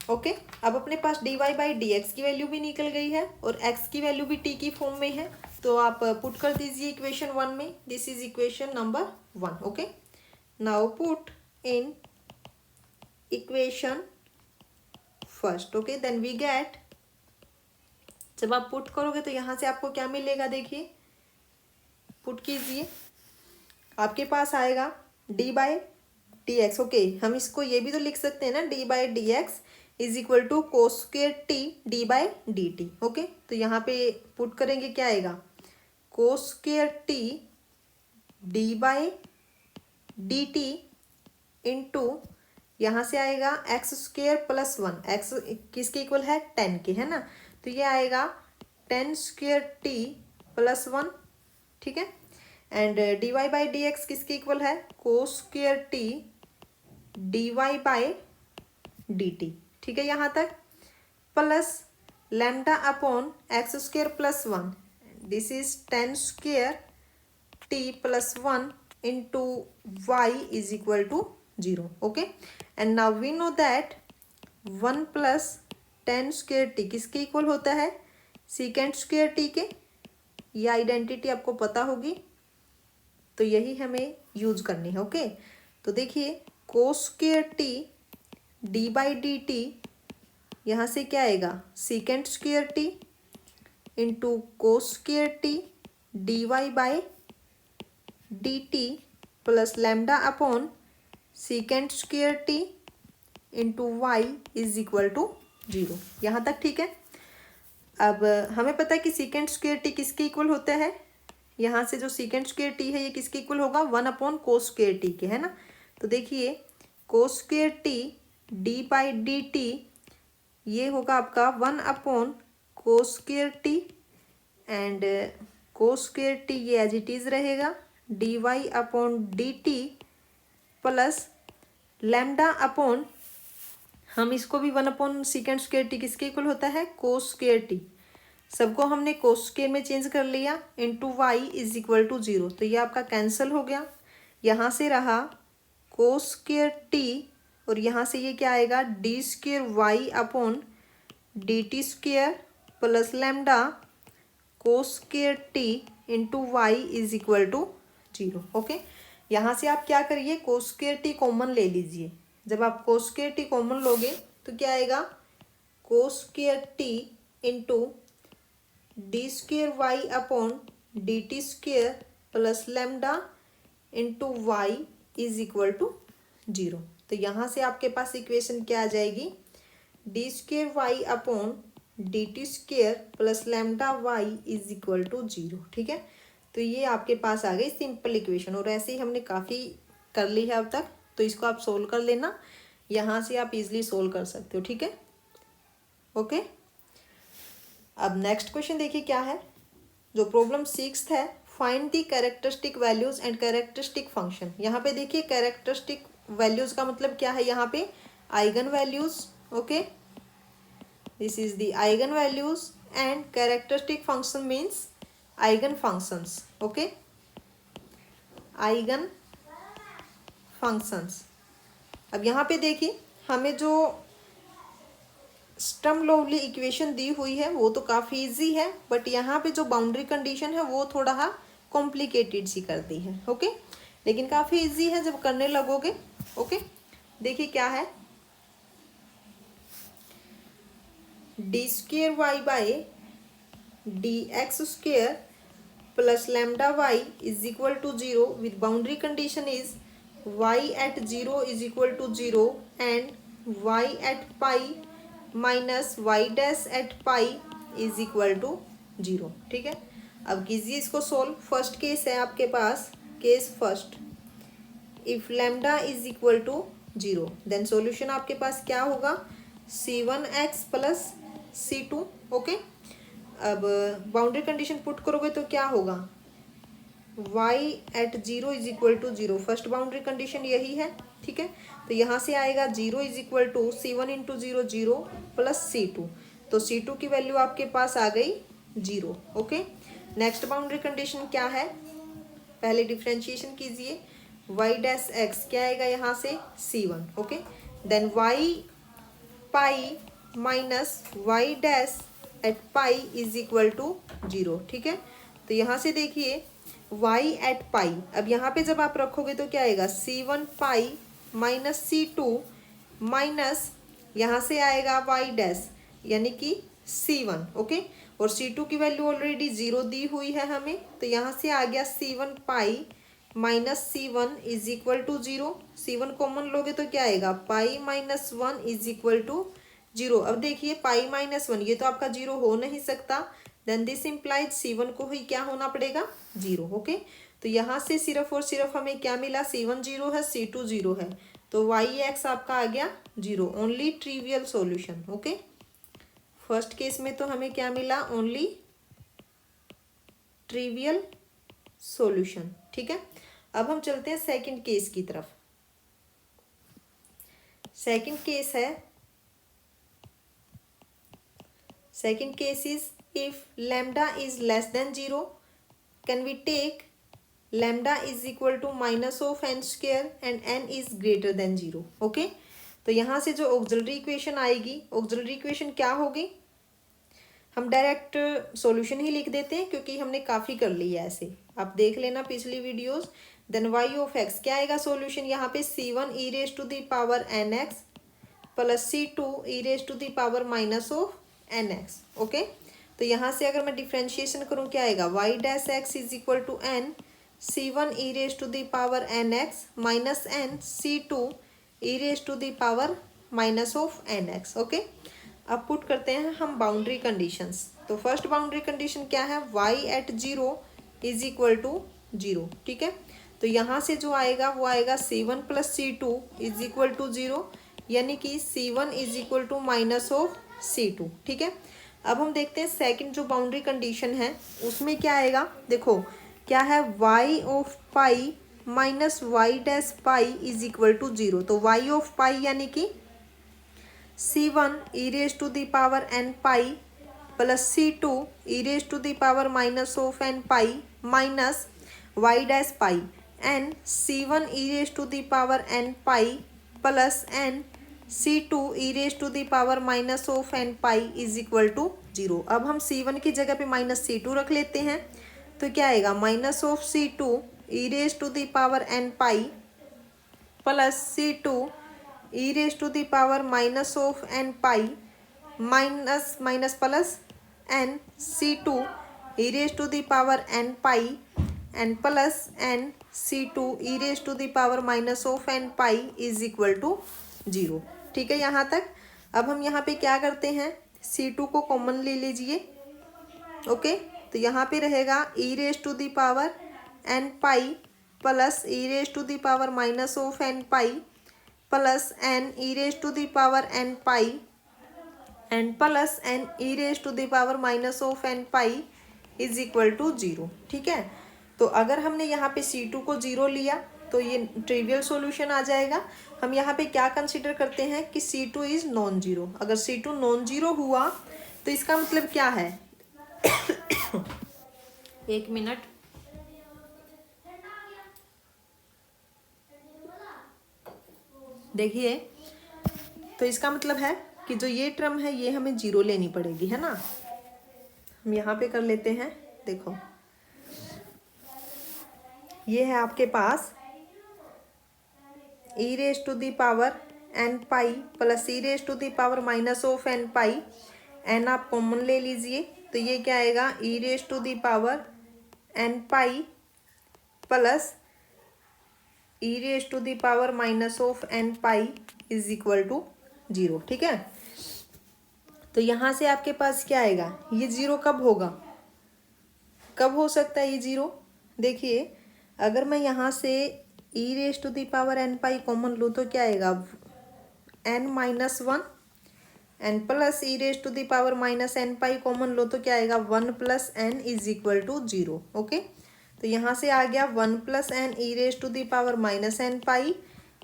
ओके, अब अपने पास d Y by D x की वैल्यू भी निकल गई है और एक्स की वैल्यू भी टी की फॉर्म में है, तो आप पुट कर दीजिए इक्वेशन 1 में। This is equation number 1। Okay, now put in equation first. Okay, then we get, जब आप पुट करोगे तो यहाँ से आपको क्या मिलेगा, देखिए पुट कीजिए, आपके पास आएगा d by D x. Okay, हम इसको ये भी तो लिख सकते हैं ना, d by D x is equal to cos square t d by d t. Okay, तो यहाँ पे पुट करेंगे क्या आएगा, cos square t d by d t into यहाँ से आएगा एक्स स्क्वायर प्लस 1, एक्स किसके इक्वल है, 10 के, है ना, तो ये आएगा 10 स्क्वायर टी प्लस 1। ठीक है, and d Y by D x किसके इक्वल है, cos square t d Y by d t. ठीक है यहाँ तक, plus lambda upon x square plus 1, this is 10 square t plus 1 into y is equal to 0। Okay, and now we know that 1 plus 10 square t किसके equal होता है, secant square T के। ये identity आपको पता होगी, तो यही हमें यूज करनी है। ओके, तो देखिए cos square t d by d t, यहाँ से क्या आएगा, secant square t into cos square t d Y by d t plus lambda upon secant square t into y is equal to 0। यहाँ तक ठीक है। अब हमें पता है कि सीकेंट स्क्वायर टी किसके इक्वल होता है, यहाँ से जो सीकेंट स्क्वायर टी है ये किसके इक्वल होगा, 1 अपॉन कोस स्क्वायर टी के, है ना, तो देखिए cos square t d by d t ये होगा आपका 1 upon cos square t and cos square t ये एज इट इज रहेगा, d y upon d t plus lambda upon, हम इसको भी 1 अपॉन सीकेंट स्क्वायर टी किसके इक्वल होता है, कोस स्क्वायर टी, सबको हमने कोस स्क्वायर में चेंज कर लिया, into y is equal to 0, तो ये आपका कैंसिल हो गया। यहाँ से रहा कोस स्क्वायर टी और यहाँ से ये क्या आएगा, d square y upon d t square plus lambda cos square t into y is equal to 0। Okay, यहाँ से आप क्या करिए, कोस स्क्वायर टी कॉमन ले लीजिए। जब आप कोस स्क्वायर टी कॉमन लोगे तो क्या आएगा, cos square t into d square y upon d t square plus lambda into y is equal to 0। तो यहाँ से आपके पास इक्वेशन क्या आ जाएगी, d square y upon d t square plus lambda y is equal to 0। ठीक है, तो ये आपके पास आ गई सिंपल इक्वेशन, और ऐसे ही हमने काफ़ी कर ली है अब तक, तो इसको आप सोल्व कर लेना, यहाँ से आप इजीली सोल्व कर सकते हो। ठीक है, ओके, अब नेक्स्ट क्वेश्चन देखिए क्या है, जो प्रॉब्लम 6 है, find the characteristic values and characteristic function. यहाँ पे देखिए कैरेक्टरिस्टिक वैल्यूज का मतलब क्या है, यहाँ पे eigen values. Okay, this is the eigen values and characteristic function means eigen functions. Okay, eigen functions. अब यहाँ पे देखिए हमें जो स्टर्म लिउविल इक्वेशन दी हुई है वो तो काफ़ी इजी है, बट यहाँ पे जो बाउंड्री कंडीशन है वो थोड़ा कॉम्प्लिकेटेड सी कर दी है। ओके, लेकिन काफ़ी इजी है जब करने लगोगे। ओके, देखिए क्या है, d square y by D x square plus lambda y is equal to 0 with boundary condition is y at 0 is equal to 0 and y at pi minus y dash at pi is equal to 0। ठीक है, अब कीजिए इसको solve. First case है आपके पास, case first, if lambda is equal to 0 then solution आपके पास क्या होगा, c1x प्लस c2। ओके, अब बाउंड्री कंडीशन पुट करोगे तो क्या होगा, y at 0 is equal to 0, first boundary condition यही है। ठीक है, तो यहाँ से आएगा 0 is equal to c1 into 0 0 plus c2, तो c2 की वैल्यू आपके पास आ गई 0। ओके, नेक्स्ट बाउंड्री कंडीशन क्या है, पहले डिफ्रेंशिएशन कीजिए, y डैश x क्या आएगा यहाँ से c1। Okay, then y pi minus y dash at pi is equal to 0। ठीक है, तो यहाँ से देखिए y एट पाई, अब यहाँ पे जब आप रखोगे तो क्या आएगा, c1 pi minus c2 minus यहाँ से आएगा y डैश यानी कि c1। ओके, और c2 की वैल्यू ऑलरेडी 0 दी हुई है हमें, तो यहाँ से आ गया c1 pi minus c1 is equal to 0, c1 common लोगे तो क्या आएगा, pi minus 1 is equal to 0। अब देखिए पाई माइनस 1 ये तो आपका 0 हो नहीं सकता, देन दिस इम्प्लाइज c1 को ही क्या होना पड़ेगा, 0। ओके, तो यहाँ से सिर्फ और सिर्फ हमें क्या मिला, c1 0 है, c2 0 है, तो y(x) आपका आ गया 0, only trivial solution. Okay, first case में तो हमें क्या मिला, ओनली ट्रिवियल सॉल्यूशन। ठीक है, अब हम चलते हैं सेकंड केस की तरफ। सेकंड केस है, second case is if lambda is less than 0 can we take lambda is equal to minus of n square and n is greater than 0। Okay, तो यहाँ से जो ऑक्सिलरी इक्वेशन आएगी, auxiliary equation क्या होगी, हम direct solution ही लिख देते हैं क्योंकि हमने काफ़ी कर लिया है ऐसे, आप देख लेना पिछली videos. Then y of x क्या आएगा सॉल्यूशन, यहाँ पे c1 e raise to the power nx plus c2 e raise to the power minus of nx। Okay, तो यहाँ से अगर मैं डिफ्रेंशिएशन करूँ क्या आएगा, y dash x is equal to n c1 e raise to the power nx minus n c2 e raise to the power minus of nx। Okay, अब put करते हैं हम बाउंड्री कंडीशंस। तो फर्स्ट बाउंड्री कंडीशन क्या है, y at 0 is equal to 0। ठीक है, तो यहाँ से जो आएगा वो आएगा c1 plus c2 is equal to 0, यानी कि c1 is equal to minus of c2। ठीक है, अब हम देखते हैं सेकंड जो बाउंड्री कंडीशन है उसमें क्या आएगा, देखो क्या है, y of pi minus y dash pi is equal to 0, तो y ऑफ पाई यानी कि c1 e raise to the power n pi plus c2 e raise to the power minus of n pi minus y dash pi n c1 e raise to the power n pi plus n c2 e raise to the power minus of n pi is equal to 0। अब हम c1 की जगह पे minus c2 रख लेते हैं, तो क्या आएगा, minus of c2 e raise to the power n pi plus c2 e raise to the power minus of n pi minus minus plus n c2 e raise to the power n pi n plus n c2 e raise to the power minus of n pi is equal to 0। ठीक है, यहाँ तक। अब हम यहाँ पे क्या करते हैं, c2 को कॉमन ले लीजिए। ओके, तो यहाँ पे रहेगा e raise to the power n pi plus e raise to the power minus of n pi plus n e raise to the power n pi and plus n e raise to the power minus of n pi is equal to 0। ठीक है, तो अगर हमने यहाँ पे c2 को 0 लिया तो ये ट्रिवियल सॉल्यूशन आ जाएगा। हम यहाँ पे क्या कंसीडर करते हैं कि c2 इज नॉन जीरो, अगर c2 नॉन जीरो हुआ तो इसका मतलब क्या है एक मिनट। देखिए, तो इसका मतलब है कि जो ये टर्म है ये हमें जीरो लेनी पड़ेगी, है ना। हम यहाँ पे कर लेते हैं। देखो, ये है आपके पास e raise to the power n pi plus e raise to the power minus of n pi. N आप कॉमन ले लीजिए, तो ये क्या आएगा, e raise to the power n pi plus e raise to the power minus of n pi is equal to zero. ठीक है, तो यहाँ से आपके पास क्या आएगा, ये जीरो कब होगा, कब हो सकता है ये जीरो। देखिए, अगर मैं यहाँ से e raise to the power n pi common लूँ तो क्या आएगा, n minus one, n plus e raise to the power minus n pi common लो तो क्या आएगा, one plus n is equal to zero. Okay, तो यहाँ से आ गया one plus n e raise to the power minus n pi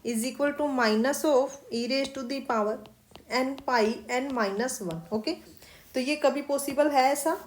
is equal to minus of e raise to the power n pi N minus one. Okay, तो ये कभी possible है ऐसा।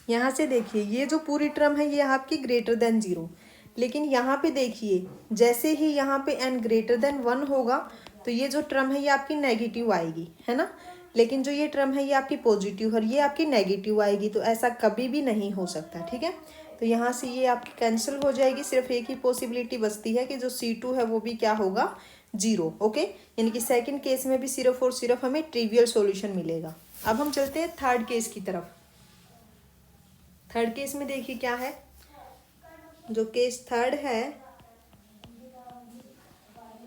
यहाँ से देखिए, ये जो पूरी टर्म है ये आपकी ग्रेटर देन जीरो, लेकिन यहाँ पे देखिए जैसे ही यहाँ पे n ग्रेटर देन वन होगा तो ये जो टर्म है ये आपकी नेगेटिव आएगी, है ना। लेकिन जो ये टर्म है ये आपकी पॉजिटिव और ये आपकी नेगेटिव आएगी, तो ऐसा कभी भी नहीं हो सकता। ठीक है, तो यहाँ से ये आपकी कैंसिल हो जाएगी। सिर्फ एक ही पॉसिबिलिटी बचती है कि जो C2 है वो भी क्या होगा, जीरो। ओके, यानी कि सेकेंड केस में भी सिर्फ और सिर्फ हमें ट्रिवियल सॉल्यूशन मिलेगा। अब हम चलते हैं थर्ड केस की तरफ। थर्ड केस में देखिए क्या है, जो केस थर्ड है,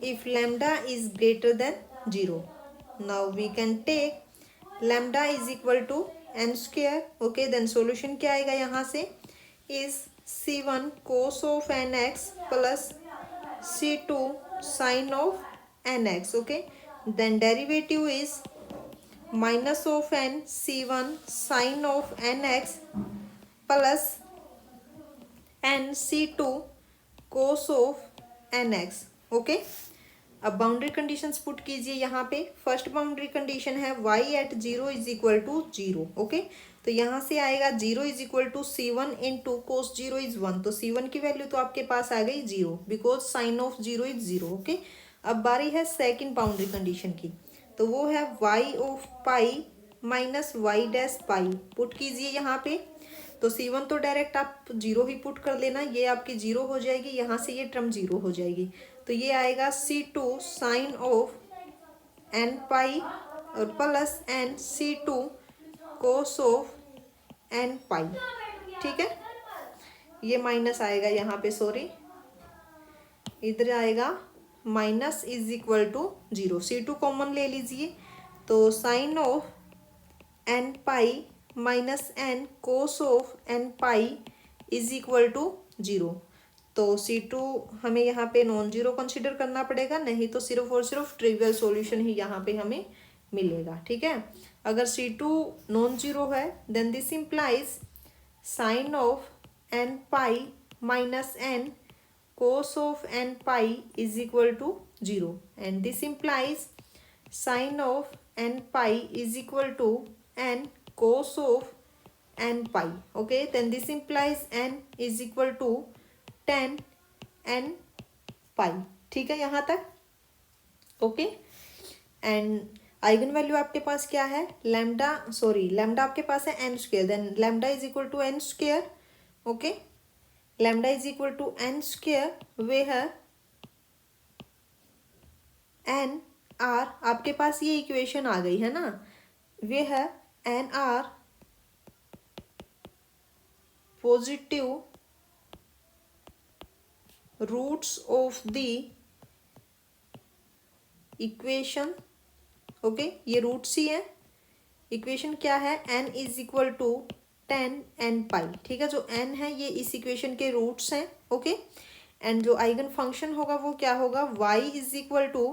if lambda is greater than 0, now we can take lambda is equal to n square. okay, then solution क्या आएगा यहाँ से, is c1 cos of nx plus c2 sin of nx. okay, then derivative is minus of n c1 sin of nx plus n c2 cos of nx. Okay, अब boundary conditions put कीजिए यहाँ पे। First boundary condition है y at zero is equal to zero. Okay, तो यहाँ से आएगा zero is equal to c1 into cos zero is one, तो c1 की वैल्यू तो आपके पास आ गई zero because sine of zero is zero. Okay, अब बारी है सेकंड बाउंड्री कंडीशन की, तो वो है y of pi minus y dash pi. Put कीजिए यहाँ पे, तो c1 तो डायरेक्ट आप जीरो ही पुट कर लेना, ये आपकी जीरो हो जाएगी, यहाँ से ये टर्म जीरो हो जाएगी, तो ये आएगा c2 साइन ऑफ n पाई और plus n c2 cos of n pi. ठीक है, ये माइनस आएगा यहाँ पे, सॉरी इधर आएगा minus is equal to zero. c2 common ले लीजिए, तो sine of n pi minus n cos of n pi is equal to zero. तो C2 हमें यहाँ पे नॉन जीरो कंसिडर करना पड़ेगा, नहीं तो सिर्फ और सिर्फ ट्रिवियल सॉल्यूशन ही यहाँ पे हमें मिलेगा। ठीक है, अगर C2 नॉन जीरो है then this implies sine of n pi minus n cos of n pi is equal to zero, and this implies sine of n pi is equal to n cos of n pi. Okay, then this implies n is equal to tan n pi. ठीक है यहाँ तक। Okay, and eigen value आपके पास क्या है, lambda, sorry lambda आपके पास है n square, then lambda is equal to n square. Okay, lambda is equal to n square, वे है n r, आपके पास ये इक्वेशन आ गई है ना, वे है n r positive roots of the equation. Okay, ये रूट्स ही है, इक्वेशन क्या है, n is equal to tan n pi. ठीक है, जो n है ये इस इक्वेशन के रूट्स हैं। ओके, एंड जो आइगन फंक्शन होगा वो क्या होगा, y इज इक्वल टू,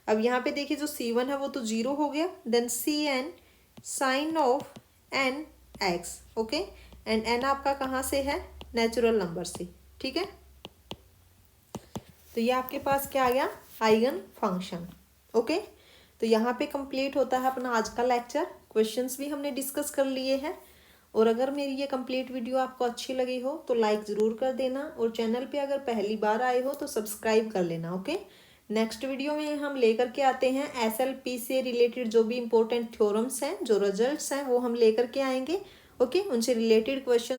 अब यहाँ पे देखिए जो c1 है वो तो जीरो हो गया, then cn sine of n x। Okay, and n आपका कहाँ से है, नेचुरल नंबर से। ठीक है, तो ये आपके पास क्या आ गया, आइगन फंक्शन। ओके, तो यहाँ पे कंप्लीट होता है अपना आज का लेक्चर। क्वेश्चंस भी हमने डिस्कस कर लिए हैं और अगर मेरी ये कंप्लीट वीडियो आपको अच्छी लगी हो तो लाइक ज़रूर कर देना, और चैनल पे अगर पहली बार आए हो तो सब्सक्राइब कर लेना। ओके, नेक्स्ट वीडियो में हम लेकर के आते हैं SLP से रिलेटेड जो भी इंपॉर्टेंट थ्योरम्स हैं, जो रिजल्ट्स हैं वो हम लेकर के आएंगे। ओके, उनसे रिलेटेड क्वेश्चन